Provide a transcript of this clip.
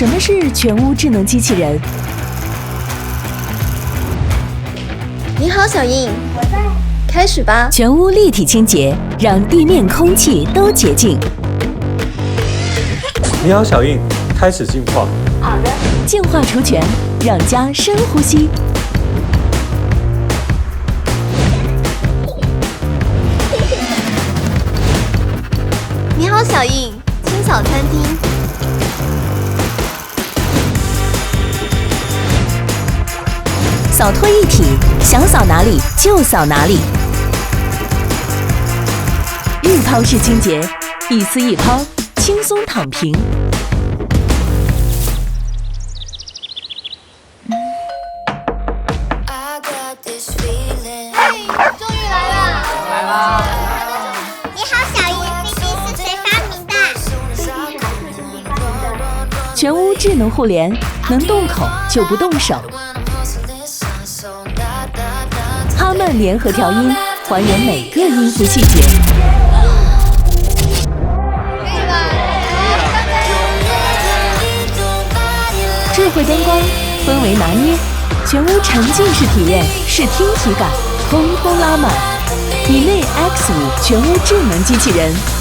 什么是全屋智能机器人？你好，小印，我在。开始吧。全屋立体清洁，让地面、空气都洁净。你好，小印，开始净化。好的。净化除醛，让家深呼吸。你好，小印，清扫餐厅。扫拖一体，想扫哪里就扫哪里。日抛式清洁，一丝一抛，轻松躺平。嘿，终于来了！来啦！你好，小印，飞机是谁发明的？全屋智能互联，能动口就不动手。哈曼联合调音，还原每个音符细节。智慧灯光，氛围拿捏，全屋沉浸式体验，视听体感，通通拉满。米内 X5全屋智能机器人。